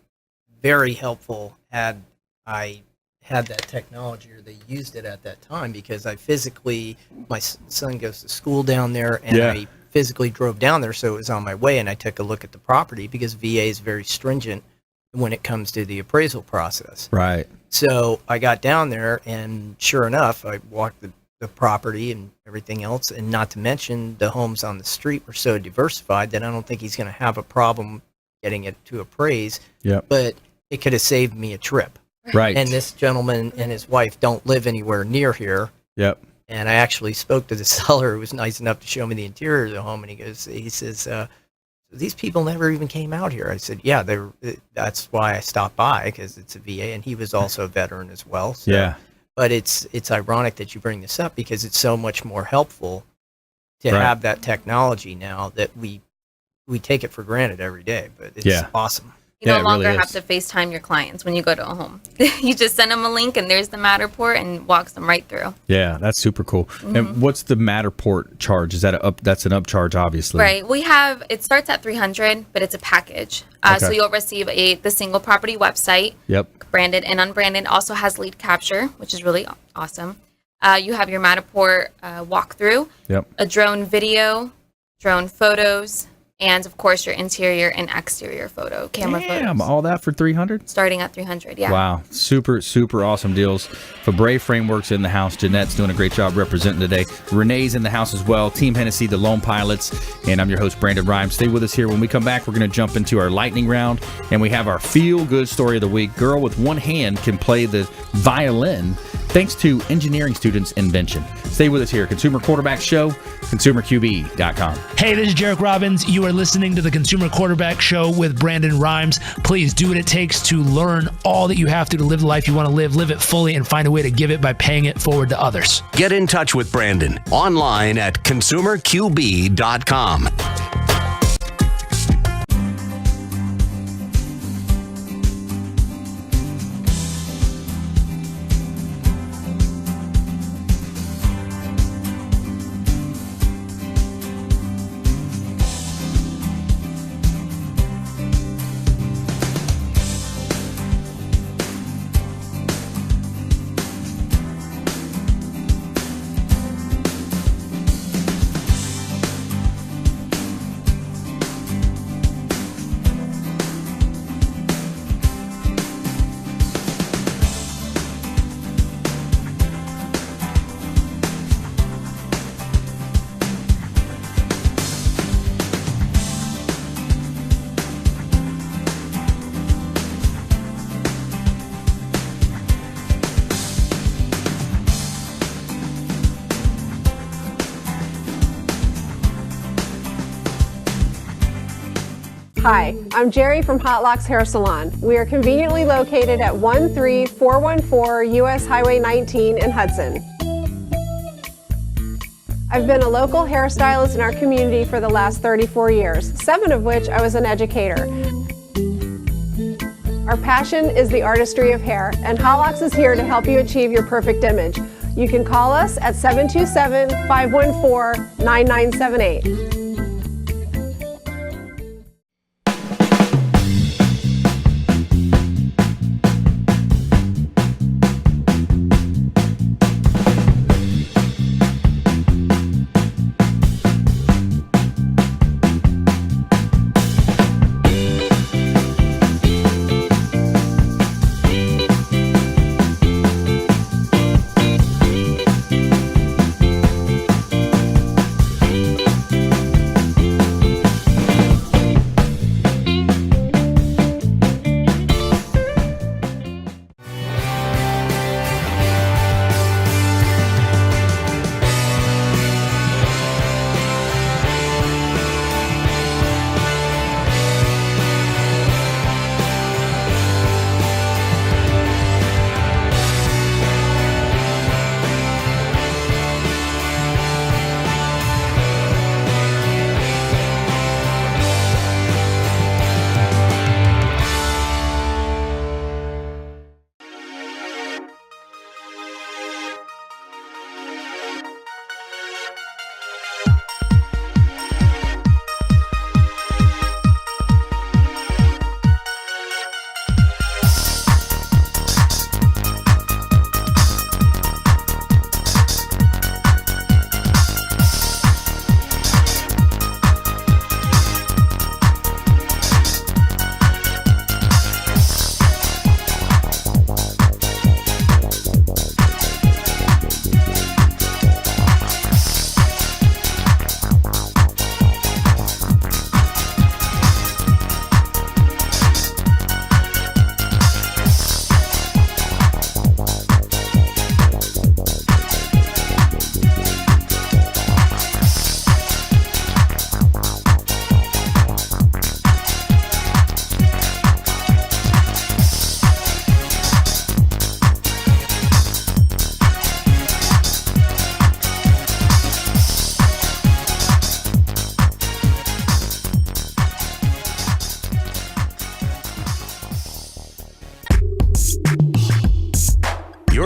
very helpful had I had that technology or they used it at that time, because my son goes to school down there, and I physically drove down there, so it was on my way, and I took a look at the property, because VA is very stringent when it comes to the appraisal process. Right. So I got down there, and sure enough, I walked the property and everything else, and not to mention the homes on the street were so diversified that I don't think he's going to have a problem getting it to appraise. Yeah. But it could have saved me a trip. Right. And this gentleman and his wife don't live anywhere near here. Yep. And I actually spoke to the seller, who was nice enough to show me the interior of the home, and he says, these people never even came out here. I said, yeah, that's why I stopped by, because it's a VA, and he was also a veteran as well. So. Yeah. But it's ironic that you bring this up, because it's so much more helpful to have that technology now that we take it for granted every day. But it's awesome. You no longer really have to FaceTime your clients when you go to a home. You just send them a link, and there's the Matterport, and walks them right through. Yeah, that's super cool. And what's the Matterport charge? Is that that's an upcharge, obviously? Right. It starts at $300, but it's a package. So you'll receive the single property website. Yep. Branded and unbranded. Also has lead capture, which is really awesome. You have your Matterport walkthrough. Yep. A drone video, drone photos, and of course your interior and exterior camera photos. All that for $300? Starting at $300, yeah. Wow, super awesome deals. Fabre Frameworks in the house. Jannette's doing a great job representing today. Renee's in the house as well. Team Hennessy, the Lone Pilots, and I'm your host Brandon Rhymes. Stay with us here. When we come back, we're going to jump into our lightning round, and we have our feel good story of the week. Girl with one hand can play the violin thanks to engineering students' invention. Stay with us here. Consumer Quarterback Show, consumerqb.com. Hey, this is Jarek Robbins. You are listening to the Consumer Quarterback Show with Brandon Rhymes. Please do what it takes to learn all that you have to live the life you want to live it fully, and find a way to give it by paying it forward to others. Get in touch with Brandon online at consumerqb.com. Hi, I'm Jerry from Hot Locks Hair Salon. We are conveniently located at 13414 US Highway 19 in Hudson. I've been a local hairstylist in our community for the last 34 years, 7 of which I was an educator. Our passion is the artistry of hair, and Hot Locks is here to help you achieve your perfect image. You can call us at 727-514-9978.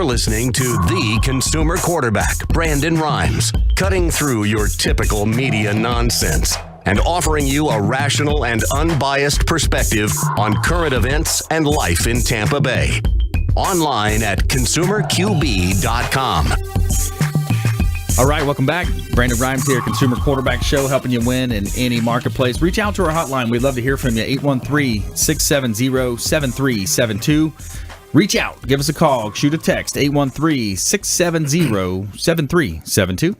listening to the consumer quarterback, Brandon Rhymes, cutting through your typical media nonsense and offering you a rational and unbiased perspective on current events and life in Tampa Bay. Online at consumerqb.com. All right, welcome back. Brandon Rhymes here, Consumer Quarterback Show, helping you win in any marketplace. Reach out to our hotline. We'd love to hear from you, 813-670-7372. Reach out, give us a call, shoot a text, 813-670-7372.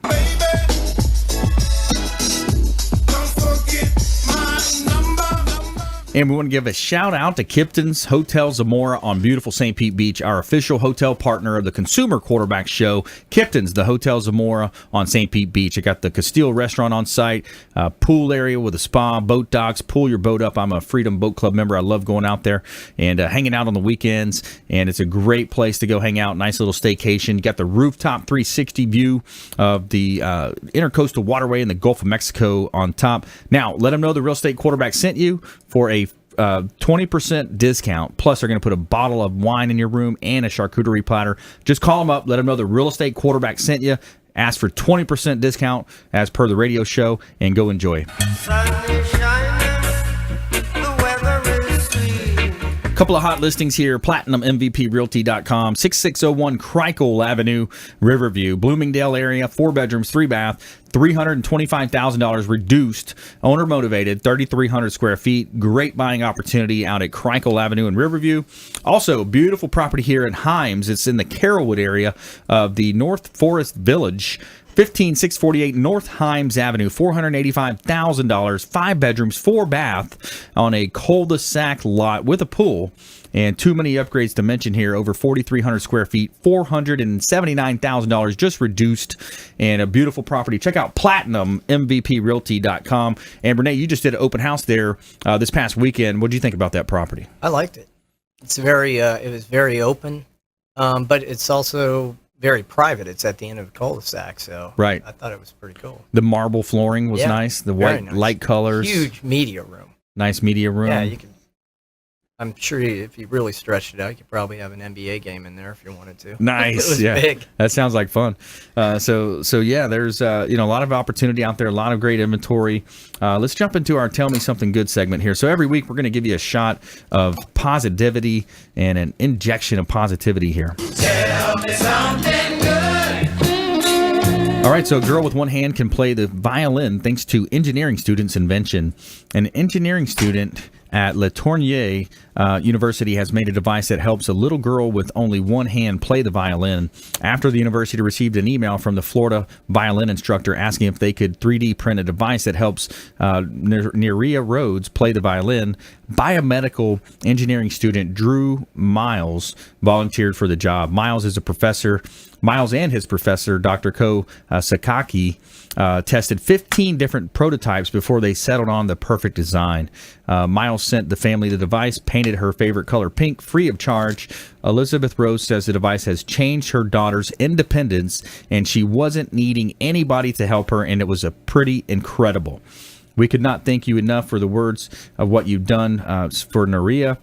And we want to give a shout out to Kipton's Hotel Zamora on beautiful St. Pete Beach, our official hotel partner of the Consumer Quarterback Show. Kipton's, the Hotel Zamora on St. Pete Beach. I got the Castile restaurant on site, pool area with a spa, boat docks, pull your boat up. I'm a Freedom Boat Club member. I love going out there and hanging out on the weekends. And it's a great place to go hang out. Nice little staycation. You got the rooftop 360 view of the Intercoastal Waterway in the Gulf of Mexico on top. Now, let them know the Real Estate Quarterback sent you for a 20% discount, plus they're going to put a bottle of wine in your room and a charcuterie platter. Just call them up, let them know the Real Estate Quarterback sent you, ask for 20% discount as per the radio show, and go enjoy. Couple of hot listings here. PlatinumMVPRealty.com, 6601 Crichel Avenue, Riverview, Bloomingdale area, 4 bedrooms, 3 bath, $325,000 reduced, owner motivated, 3,300 square feet. Great buying opportunity out at Crichel Avenue in Riverview. Also, beautiful property here in Himes. It's in the Carrollwood area of the North Forest Village. 15648 North Himes Avenue, $485,000, 5 bedrooms, 4 bath on a cul-de-sac lot with a pool. And too many upgrades to mention here. Over 4,300 square feet, $479,000 just reduced, and a beautiful property. Check out PlatinumMVPRealty.com. And Renee, you just did an open house there this past weekend. What did you think about that property? I liked it. It's very, it was very open, but it's also very private. It's at the end of a cul-de-sac, so right. I thought it was pretty cool. The marble flooring was nice. The white light colors. Huge media room. Nice media room. Yeah, you could. I'm sure if you really stretched it out, you could probably have an NBA game in there if you wanted to. Nice. It was big. That sounds like fun. So yeah, there's a lot of opportunity out there, a lot of great inventory. Let's jump into our Tell Me Something Good segment here. So every week we're going to give you a shot of positivity and an injection of positivity here. Tell me something good. All right, so a girl with one hand can play the violin thanks to engineering student's invention. An engineering student at Le Tournier University has made a device that helps a little girl with only one hand play the violin. After the university received an email from the Florida violin instructor asking if they could 3D print a device that helps Nerea Rhodes play the violin, biomedical engineering student Drew Miles volunteered for the job. Miles is a professor. Miles and his professor, Dr. Ko Sakaki, tested 15 different prototypes before they settled on the perfect design. Miles sent the family the device, painted her favorite color pink, free of charge. Elizabeth Rose says the device has changed her daughter's independence, and she wasn't needing anybody to help her, and it was pretty incredible. We could not thank you enough for the words of what you've done for Nerea,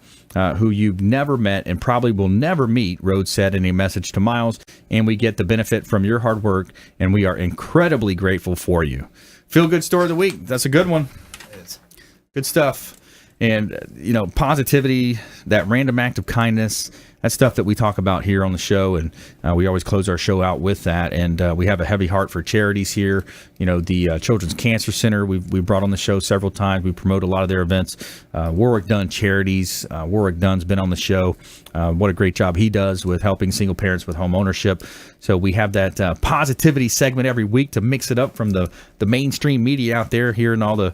who you've never met and probably will never meet, Rhodes said in a message to Miles, and we get the benefit from your hard work, and we are incredibly grateful for you. Feel good story of the week. That's a good one. It is. Good stuff. And, positivity, that random act of kindness, that's stuff that we talk about here on the show, and we always close our show out with that. And we have a heavy heart for charities here. The Children's Cancer Center we've brought on the show several times. We promote a lot of their events. Warwick Dunn Charities. Warwick Dunn's been on the show. What a great job he does with helping single parents with home ownership. So we have that positivity segment every week to mix it up from the mainstream media out there, hearing all the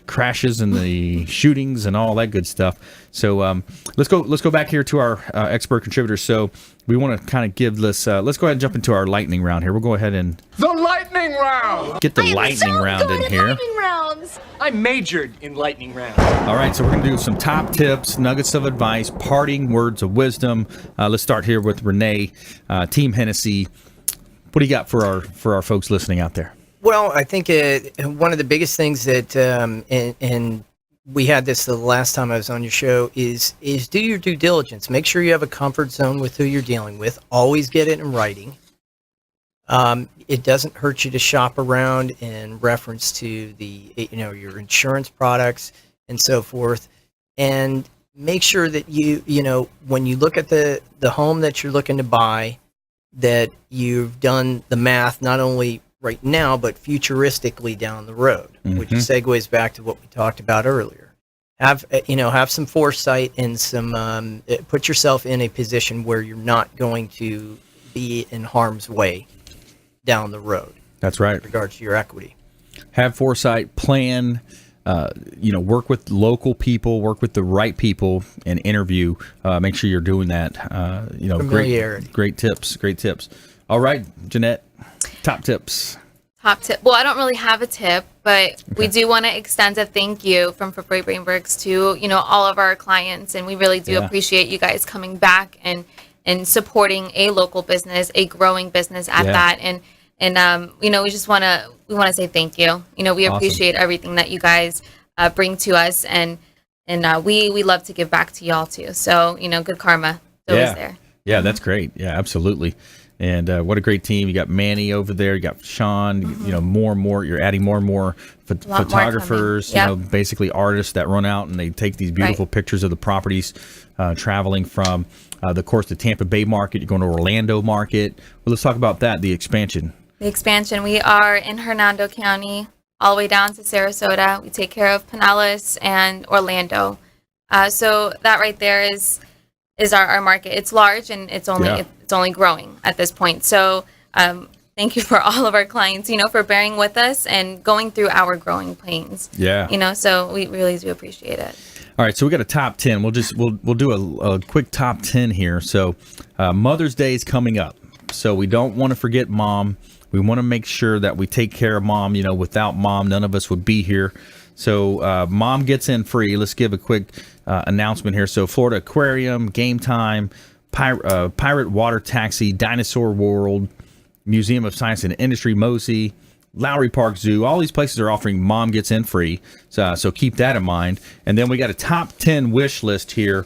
crashes and the shootings and all that good stuff. So let's go back here to our expert contributors. So we want to kind of give this. Let's go ahead and jump into our lightning round here. We'll go ahead and The lightning round. get the lightning round in here. Rounds. I majored in lightning round. All right, so we're going to do some top tips, nuggets of advice, parting words of wisdom. Let's start here with Renee, Team Hennessy. What do you got for our folks listening out there? Well, I think one of the biggest things that in we had this the last time I was on your show, is do your due diligence. Make sure you have a comfort zone with who you're dealing with. Always get it in writing. It doesn't hurt you to shop around in reference to your insurance products and so forth. And make sure that when you look at the home that you're looking to buy, that you've done the math not only right now, but futuristically down the road, which segues back to what we talked about earlier. Have some foresight and some put yourself in a position where you're not going to be in harm's way down the road. That's right. In regards to your equity. Have foresight, plan. Work with local people, work with the right people, and interview. Make sure you're doing that. Familiarity. Great tips. All right, Jannete, top tips. Top tip. Well, I don't really have a tip, but we do want to extend a thank you from For Free Brainworks to all of our clients, and we really do appreciate you guys coming back and supporting a local business, a growing business at that, and we just want to say thank you. We appreciate everything that you guys bring to us, and we love to give back to y'all too. So good karma is always there. Yeah, that's great. Yeah, absolutely. And what a great team. You got Manny over there. You got Sean. More and more. You're adding more and more photographers. Basically artists that run out and they take these beautiful pictures of the properties. Traveling from the Tampa Bay market. You're going to Orlando market. Well, let's talk about that. The expansion. We are in Hernando County, all the way down to Sarasota. We take care of Pinellas and Orlando. So that right there is our market. It's large and it's only growing at this point. So thank you for all of our clients, for bearing with us and going through our growing pains. Yeah. So we really do appreciate it. All right, so we got a top 10. We'll do a quick top 10 here. So Mother's Day is coming up. So we don't want to forget Mom. We want to make sure that we take care of Mom. Without Mom, none of us would be here. So Mom gets in free. Let's give a quick announcement here. So Florida Aquarium, Game Time, Pirate Water Taxi, Dinosaur World, Museum of Science and Industry, Mosey, Lowry Park Zoo, all these places are offering Mom gets in free. So keep that in mind. And then we got a top 10 wish list here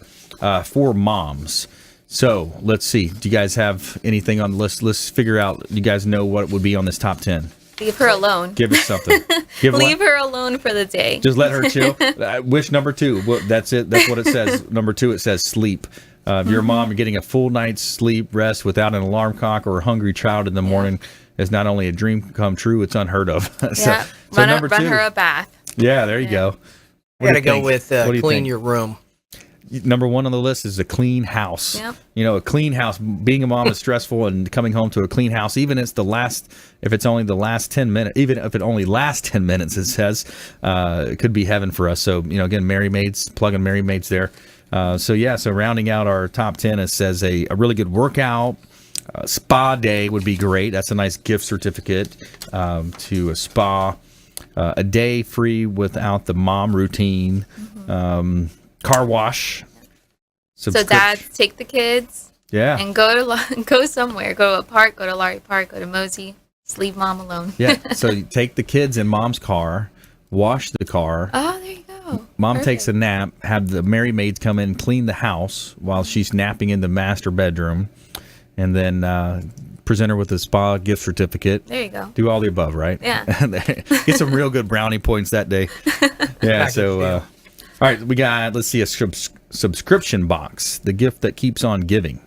for moms. So let's see. Do you guys have anything on the list? Let's figure out. You guys know what would be on this top 10. Leave her alone. Give her something. Leave her alone for the day. Just let her chill. Wish number 2. Well, that's it. That's what it says. Number 2, it says sleep. If you're a mom, you're getting a full night's sleep, rest without an alarm clock or a hungry child in the morning is not only a dream come true, it's unheard of. So run her a bath. Yeah, there you go. You got to go with clean your room. Number 1 on the list is a clean house. Yep. A clean house. Being a mom is stressful, and coming home to a clean house, even if it's only the last 10 minutes, even if it only lasts 10 minutes, it says, it could be heaven for us. So, again, Mary Maids, plugging Mary Maids there. So rounding out our top 10, it says a really good workout. Spa day would be great. That's a nice gift certificate to a spa. A day free without the mom routine. Car wash. So dads, take the kids. Yeah. And go somewhere. Go to a park. Go to Lowry Park. Go to Mosey. Just leave Mom alone. Yeah. So you take the kids in Mom's car. Wash the car. Oh, there you go. Mom Perfect. takes a nap. Have the Mary Maids come in, clean the house while she's napping in the master bedroom, and then present her with a spa gift certificate. There you go. Do all the above, right? Yeah. Get some real good brownie points that day. Yeah. So. All right, we got, let's see, a subscription box, the gift that keeps on giving.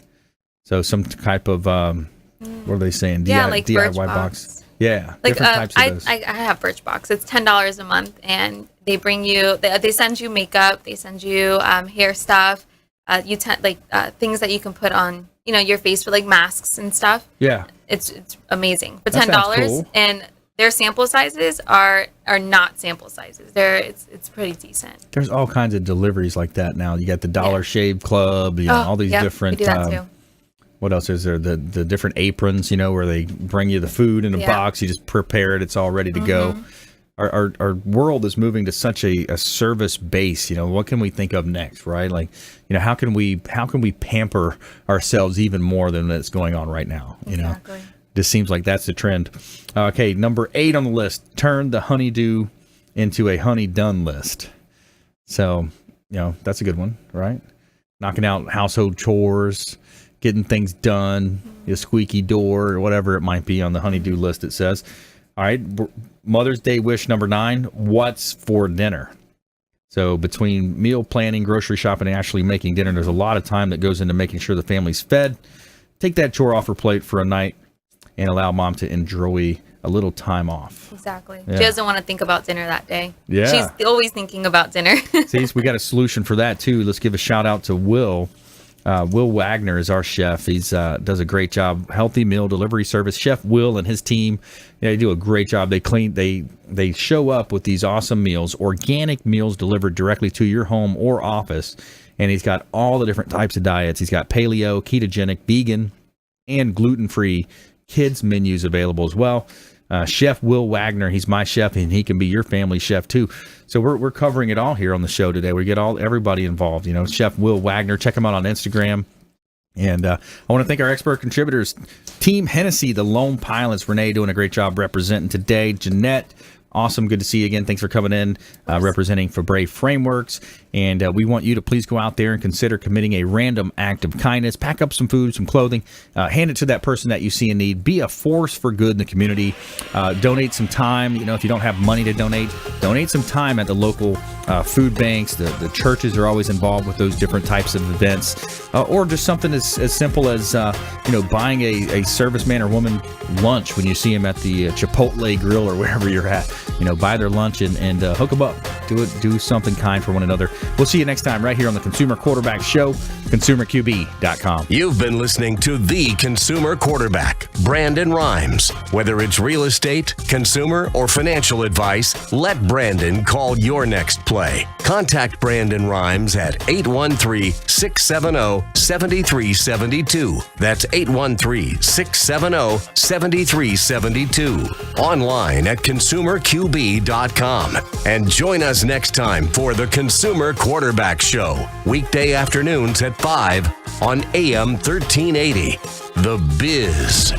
So some type of, what are they saying? Like DIY box. Yeah, like different types of those. I have Birchbox. It's $10 a month, and they bring you, they send you makeup, they send you hair stuff, things that you can put on, your face for like masks and stuff. Yeah, it's amazing. But $10, cool. And their sample sizes are not sample sizes. It's pretty decent. There's all kinds of deliveries like that now. You got the Dollar Shave Club, all these different. We do that too. What else is there? The different aprons, where they bring you the food in a box. You just prepare it. It's all ready to go. Our world is moving to such a service base. What can we think of next, right? Like, how can we pamper ourselves even more than that's going on right now? Exactly. Just seems like that's the trend. Okay, number 8 on the list. Turn the honeydew into a honey done list. So, that's a good one, right? Knocking out household chores, getting things done, a squeaky door, or whatever it might be on the honey-do list, it says. All right, Mother's Day wish number 9, what's for dinner? So between meal planning, grocery shopping, and actually making dinner, there's a lot of time that goes into making sure the family's fed. Take that chore off her plate for a night and allow mom to enjoy a little time off. Exactly. Yeah. She doesn't want to think about dinner that day. Yeah. She's always thinking about dinner. See, we got a solution for that, too. Let's give a shout-out to Will. Will Wagner is our chef. He's does a great job. Healthy meal delivery service. Chef Will and his team, they do a great job. They show up with these awesome meals, organic meals delivered directly to your home or office. And he's got all the different types of diets. He's got paleo, ketogenic, vegan, and gluten-free kids menus available as well. Chef Will Wagner, he's my chef, and he can be your family chef too. So we're covering it all here on the show today. We get everybody involved. Chef Will Wagner. Check him out on Instagram. And I want to thank our expert contributors, Team Hennessy, the Lone Pilots. Renee doing a great job representing today. Jannete, awesome. Good to see you again. Thanks for coming in, representing for Brave Frameworks. And we want you to please go out there and consider committing a random act of kindness. Pack up some food, some clothing, hand it to that person that you see in need. Be a force for good in the community. Donate some time. If you don't have money to donate some time at the local food banks. The churches are always involved with those different types of events. Or just something as simple as, buying a serviceman or woman lunch when you see them at the Chipotle grill or wherever you're at. Buy their lunch and hook them up. Do something kind for one another. We'll see you next time right here on the Consumer Quarterback Show, consumerqb.com. You've been listening to The Consumer Quarterback, Brandon Rhymes. Whether it's real estate, consumer, or financial advice, let Brandon call your next play. Contact Brandon Rhymes at 813-670-7372. That's 813-670-7372. Online at consumerqb.com. And join us next time for the Consumer Quarterback Show, weekday afternoons at 5 on AM 1380. The Biz.